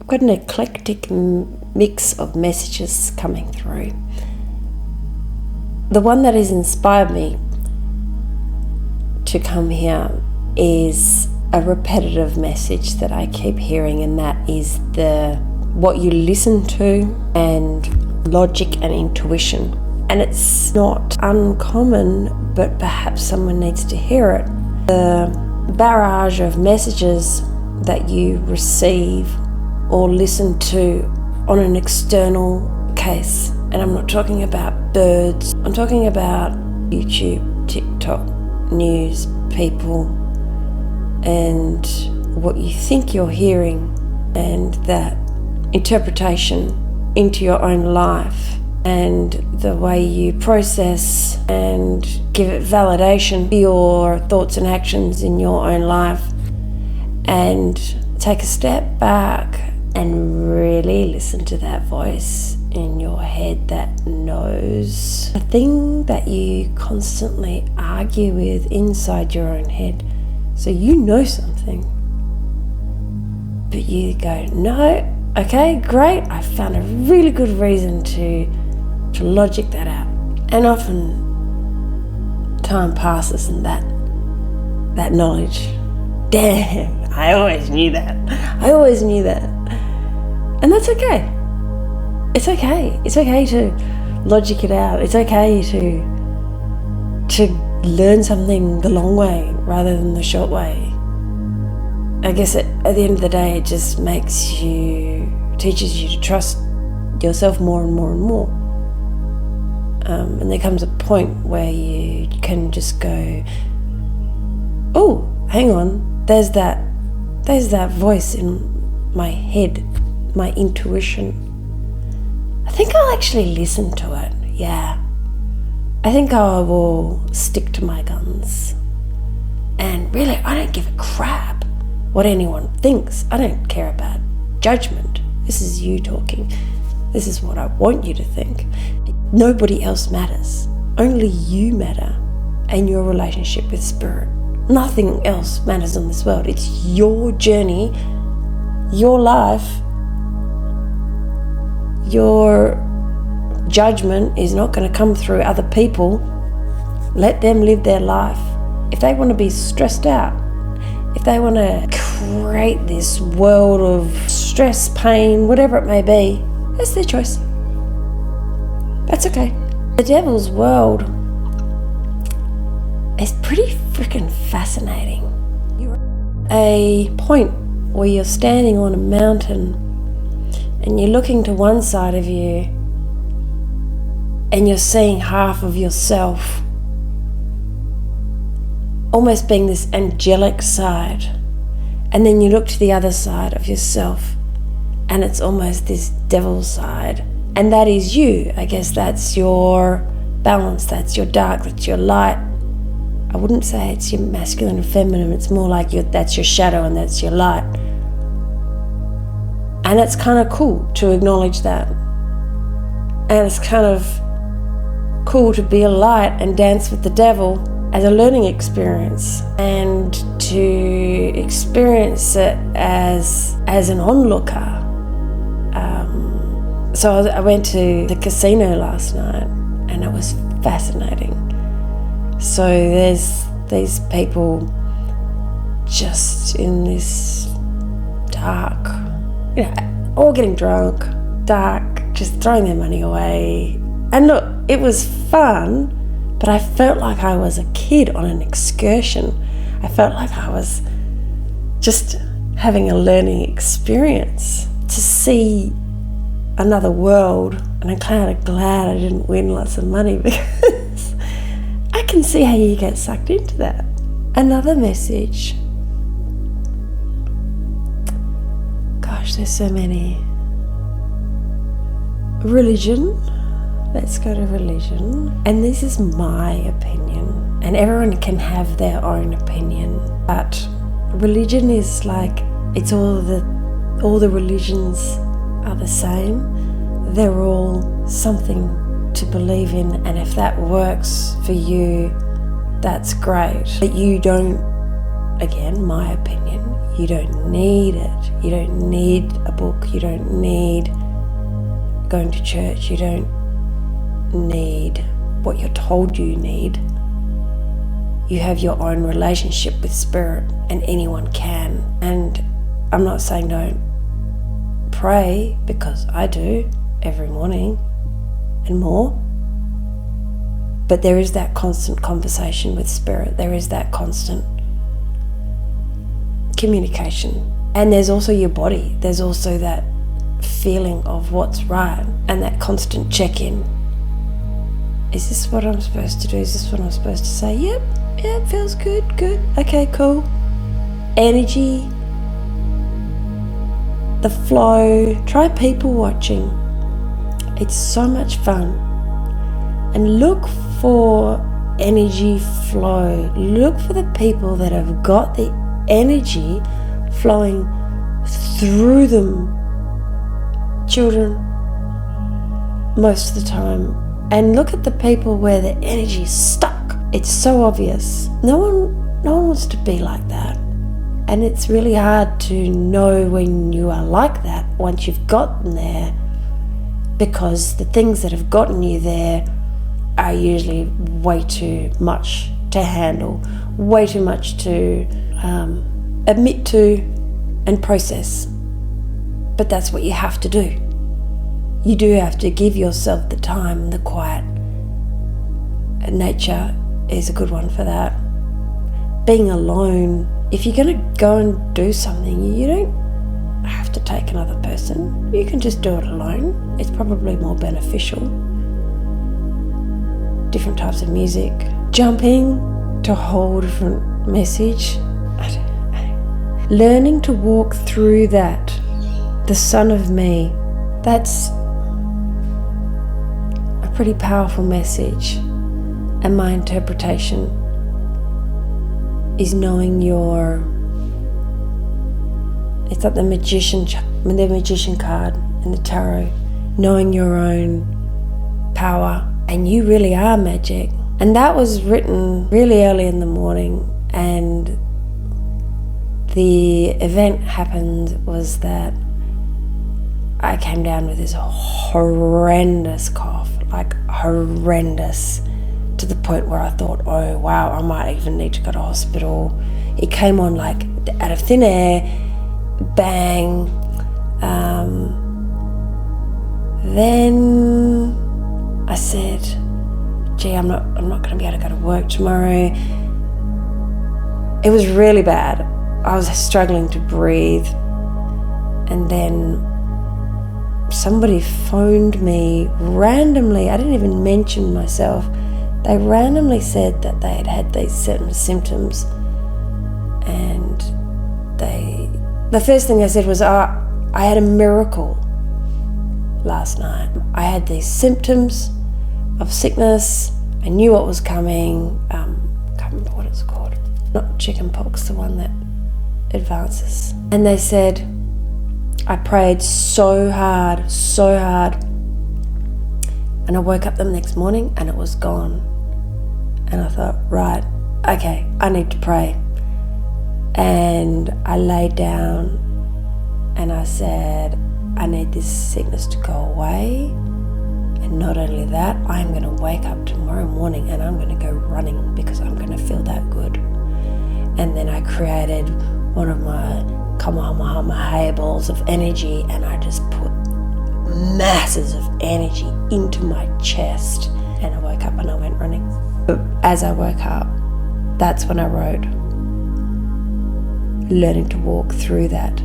I've got an eclectic mix of messages coming through. The one that has inspired me to come here is a repetitive message that I keep hearing, and that is what you listen to and logic and intuition. And it's not uncommon, but perhaps someone needs to hear it. The barrage of messages that you receive or listen to on an external case, and I'm not talking about birds, I'm talking about YouTube, TikTok, news, people, and what you think you're hearing, and that interpretation into your own life, and the way you process and give it validation for your thoughts and actions in your own life, and take a step back and really listen to that voice in your head that knows the thing that you constantly argue with inside your own head. So you know something, but you go, no, okay, great, I found a really good reason to logic that out. And often time passes and that knowledge, damn, I always knew that. And that's okay. It's okay. It's okay to logic it out. It's okay to learn something the long way rather than the short way. I guess at the end of the day, it just teaches you to trust yourself more and more and more. And there comes a point where you can just go, oh, hang on, there's that voice in my head, my intuition. I think I'll actually listen to it. Yeah. I think I will stick to my guns. And really, I don't give a crap what anyone thinks. I don't care about judgment. This is you talking. This is what I want you to think. Nobody else matters. Only you matter and your relationship with spirit. Nothing else matters in this world. It's your journey, your life. Your judgment is not going to come through other people. Let them live their life. If they want to be stressed out, if they want to create this world of stress, pain, whatever it may be, that's their choice. That's okay. The devil's world is pretty freaking fascinating. You're at a point where you're standing on a mountain and you're looking to one side of you and you're seeing half of yourself, almost being this angelic side. And then you look to the other side of yourself and it's almost this devil side. And that is you. I guess that's your balance, that's your dark, that's your light. I wouldn't say it's your masculine and feminine, it's more like that's your shadow and that's your light. And it's kind of cool to acknowledge that. And it's kind of cool to be a light and dance with the devil as a learning experience, and to experience it as an onlooker. So I went to the casino last night and it was fascinating. So there's these people just in this dark, all getting drunk, dark, just throwing their money away. And look, it was fun, but I felt like I was a kid on an excursion. I felt like I was just having a learning experience to see another world. And I'm kind of glad I didn't win lots of money, because I can see how you get sucked into that. Another message. Gosh, there's so many. Religion. Let's go to religion. And this is my opinion. And everyone can have their own opinion. But religion is like, it's all the religions are the same. They're all something to believe in, and if that works for you, that's great. But you don't again, my opinion, you don't need it. You don't need a book. You don't need going to church. You don't need what you're told you need. You have your own relationship with spirit, and anyone can. And I'm not saying don't pray, because I do every morning and more. But there is that constant conversation with spirit. There is that constant communication. And there's also your body. There's also that feeling of what's right, and that constant check-in. Is this what I'm supposed to do? Is this what I'm supposed to say? Yep, feels good, okay, cool. Energy, the flow. Try people watching. It's so much fun. And look for energy flow. Look for the people that have got the energy flowing through them. Children, most of the time. And look at the people where the energy is stuck. It's so obvious. No one wants to be like that. And it's really hard to know when you are like that once you've gotten there, because the things that have gotten you there are usually way too much to handle, way too much to admit to and process. But that's what you have to do. You do have to give yourself the time and the quiet. And nature is a good one for that. Being alone. If you're going to go and do something, you don't have to take another person. You can just do it alone. It's probably more beneficial. Different types of music. Jumping to a whole different message. Learning to walk through that. The son of me. That's a pretty powerful message. And my interpretation is knowing it's like the magician card in the tarot, knowing your own power, and you really are magic. And that was written really early in the morning, and the event happened was that I came down with this horrendous cough, like horrendous, to the point where I thought, oh wow, I might even need to go to hospital. It came on like out of thin air, bang. Then I said, gee, I'm not going to be able to go to work tomorrow. It was really bad. I was struggling to breathe. And then somebody phoned me randomly. I didn't even mention myself. They randomly said that they had these certain symptoms, and the first thing they said was, I had a miracle last night. I had these symptoms of sickness. I knew what was coming. I can't remember what it's called. Not chicken pox, the one that advances. And they said, I prayed so hard, and I woke up the next morning and it was gone. And I thought, right, okay, I need to pray. And I laid down and I said, I need this sickness to go away. And not only that, I'm going to wake up tomorrow morning and I'm going to go running because I'm going to feel that good. And then I created one of my Kamehameha balls of energy, and I just put masses of energy into my chest. And I woke up and I went running. But as I woke up, that's when I wrote, learning to walk through that,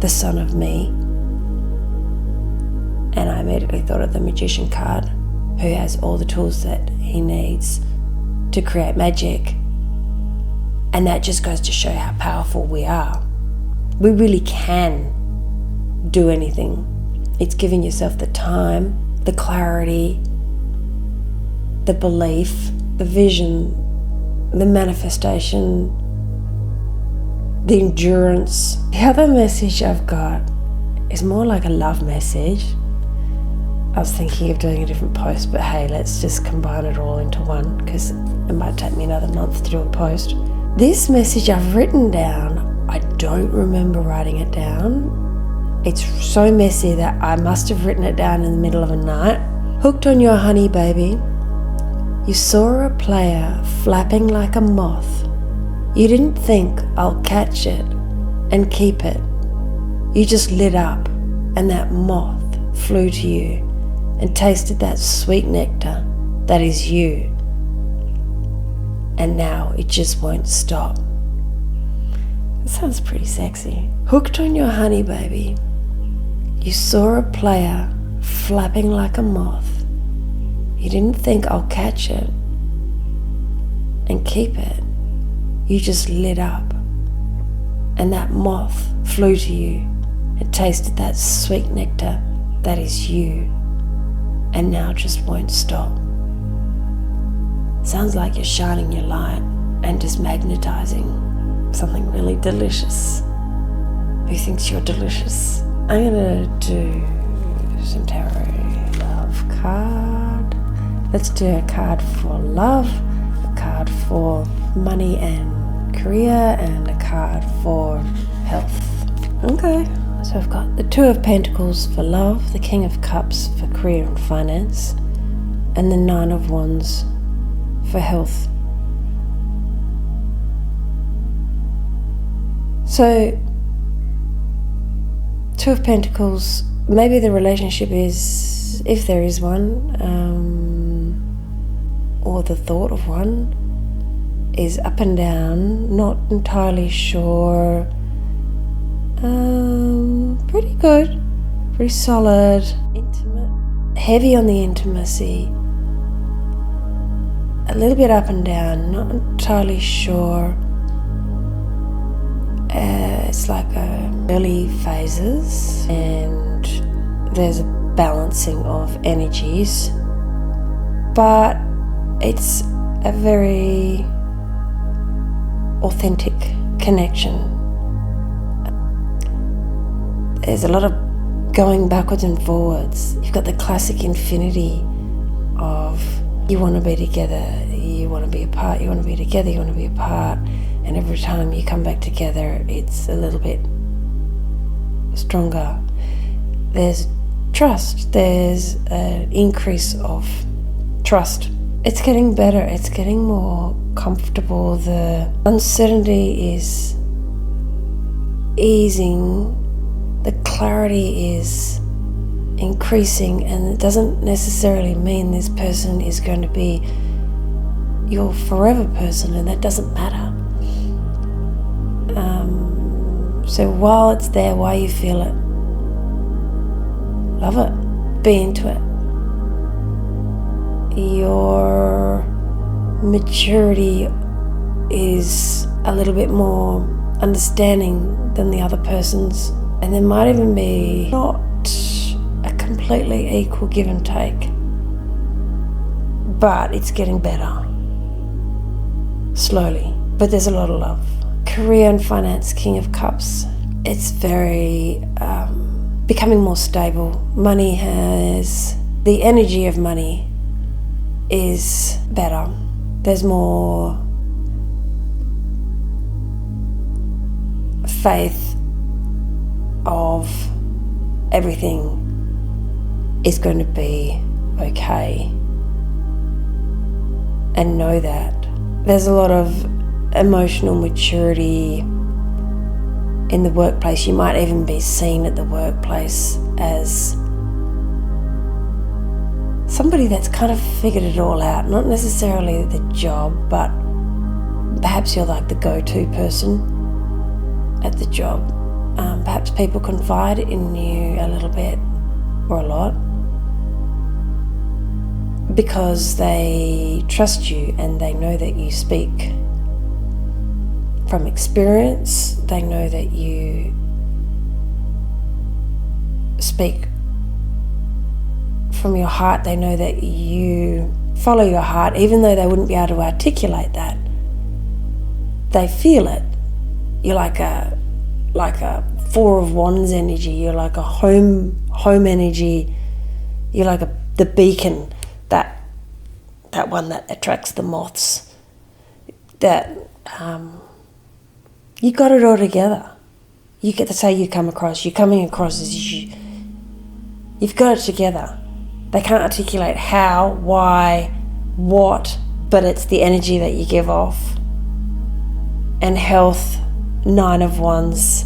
the son of me. And I immediately thought of the magician card, who has all the tools that he needs to create magic. And that just goes to show how powerful we are. We really can do anything. It's giving yourself the time, the clarity, the belief, the vision, the manifestation, the endurance. The other message I've got is more like a love message. I was thinking of doing a different post, but hey, let's just combine it all into one, because it might take me another month to do a post. This message I've written down, I don't remember writing it down. It's so messy that I must have written it down in the middle of a night. Hooked on your honey, baby. You saw a player flapping like a moth. You didn't think I'll catch it and keep it. You just lit up and that moth flew to you and tasted that sweet nectar that is you. And now it just won't stop. That sounds pretty sexy. Hooked on your honey, baby. You saw a player flapping like a moth. You didn't think I'll catch it and keep it. You just lit up and that moth flew to you and tasted that sweet nectar that is you and now just won't stop. Sounds like you're shining your light and just magnetizing something really delicious. Who thinks you're delicious? I'm gonna do some tarot love card. Let's do a card for love, a card for money and career, and a card for health. Okay, so I've got the Two of Pentacles for love, the King of Cups for career and finance, and the Nine of Wands for health. So, Two of Pentacles, maybe the relationship is, if there is one, or the thought of one, is up and down, not entirely sure. Pretty good, pretty solid, intimate, heavy on the intimacy, a little bit up and down, not entirely sure. It's like early phases, and there's a balancing of energies, but it's a very authentic connection. There's a lot of going backwards and forwards. You've got the classic infinity of you want to be together, you want to be apart, you want to be together, you want to be apart, and every time you come back together it's a little bit stronger. There's trust, there's an increase of trust. It's getting better, it's getting more comfortable. The uncertainty is easing, the clarity is increasing, and it doesn't necessarily mean this person is going to be your forever person, and that doesn't matter. So while it's there, while you feel it, love it, be into it. Your maturity is a little bit more understanding than the other person's, and there might even be not a completely equal give and take, but it's getting better slowly. But there's a lot of love. Career and finance, King of Cups. It's very becoming more stable. Money has, the energy of money is better. There's more faith of everything is going to be okay, and know that. There's a lot of emotional maturity in the workplace. You might even be seen at the workplace as somebody that's kind of figured it all out. Not necessarily the job, but perhaps you're like the go-to person at the job. Perhaps people confide in you a little bit or a lot because they trust you and they know that you speak from experience. They know that you speak from your heart. They know that you follow your heart, even though they wouldn't be able to articulate that. They feel it. You're like a Four of Wands energy. You're like a home energy. You're like the beacon, that one that attracts the moths. That You got it all together. You get to say you're coming across as you've got it together. They can't articulate how, why, what, but it's the energy that you give off. And health, 9 of Wands.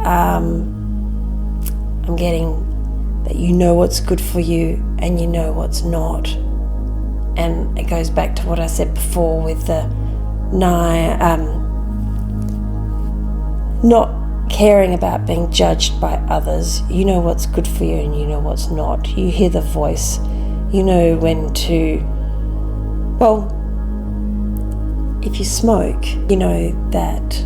I'm getting that you know what's good for you and you know what's not. And it goes back to what I said before with the not caring about being judged by others. You know what's good for you and you know what's not. You hear the voice. You know when to, well, if you smoke, you know that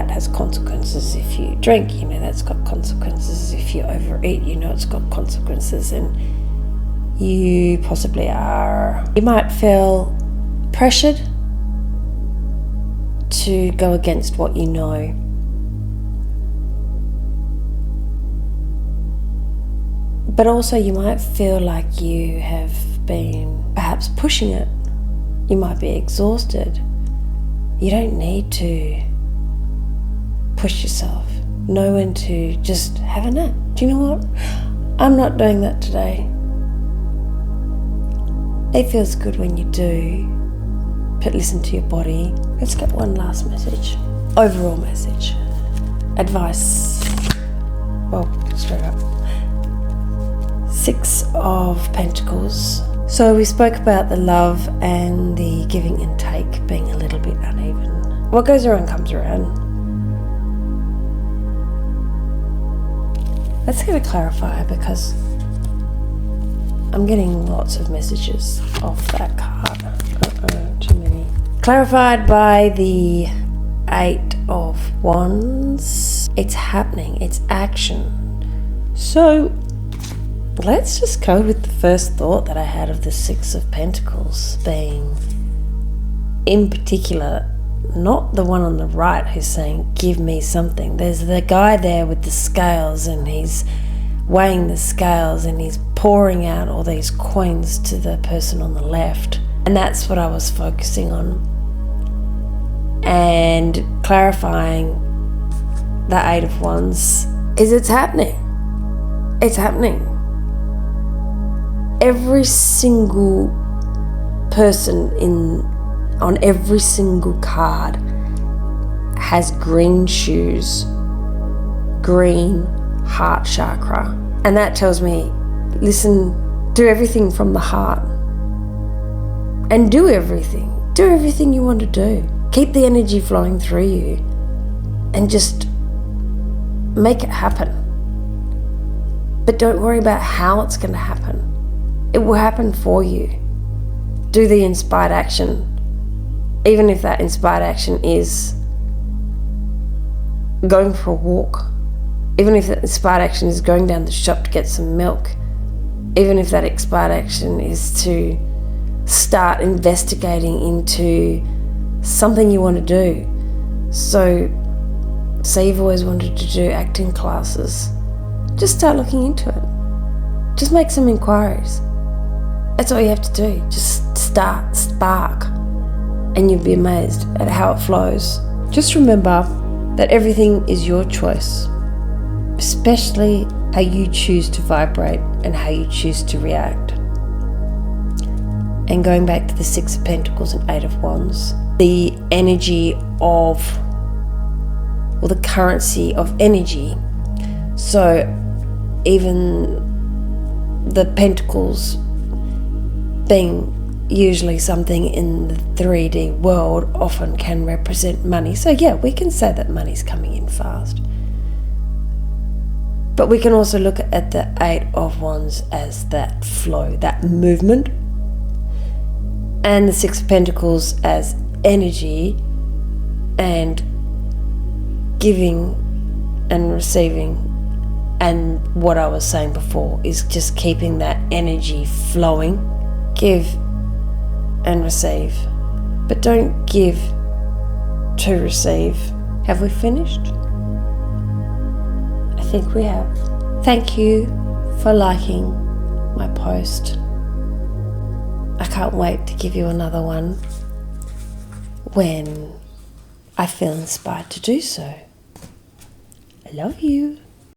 has consequences. If you drink, you know that's got consequences. If you overeat, you know it's got consequences. And you might feel pressured to go against what you know. But also you might feel like you have been perhaps pushing it. You might be exhausted. You don't need to push yourself. Know when to just have a nap. Do you know what? I'm not doing that today. It feels good when you do, but listen to your body. Let's get one last message. Overall message. Advice. Well, straight up. 6 of Pentacles. So we spoke about the love and the giving and take being a little bit uneven. What goes around comes around. Let's get a clarifier because I'm getting lots of messages off that card. Too many. Clarified by the 8 of Wands. It's happening. It's action. So let's just go with the first thought that I had of the 6 of Pentacles being, in particular, not the one on the right who's saying, give me something. There's the guy there with the scales and he's weighing the scales and he's pouring out all these coins to the person on the left. And that's what I was focusing on. And clarifying the 8 of Wands is it's happening. It's happening. Every single person on every single card has green shoes, green heart chakra. And that tells me, listen, do everything from the heart. And do everything. Do everything you want to do. Keep the energy flowing through you. And just make it happen. But don't worry about how it's going to happen. It will happen for you. Do the inspired action. Even if that inspired action is going for a walk, even if that inspired action is going down the shop to get some milk, even if that inspired action is to start investigating into something you want to do. So, say you've always wanted to do acting classes, just start looking into it. Just make some inquiries. That's all you have to do. Just spark. And you'll be amazed at how it flows. Just remember that everything is your choice, especially how you choose to vibrate and how you choose to react. And going back to the 6 of Pentacles and 8 of Wands, the energy of, or the currency of energy. So even the Pentacles being usually something in the 3D world often can represent money. So yeah, we can say that money's coming in fast. But we can also look at the 8 of Wands as that flow, that movement. And the 6 of Pentacles as energy and giving and receiving. And what I was saying before is just keeping that energy flowing. Give and receive, but don't give to receive. Have we finished? I think we have. Thank you for liking my post. I can't wait to give you another one when I feel inspired to do so. I love you.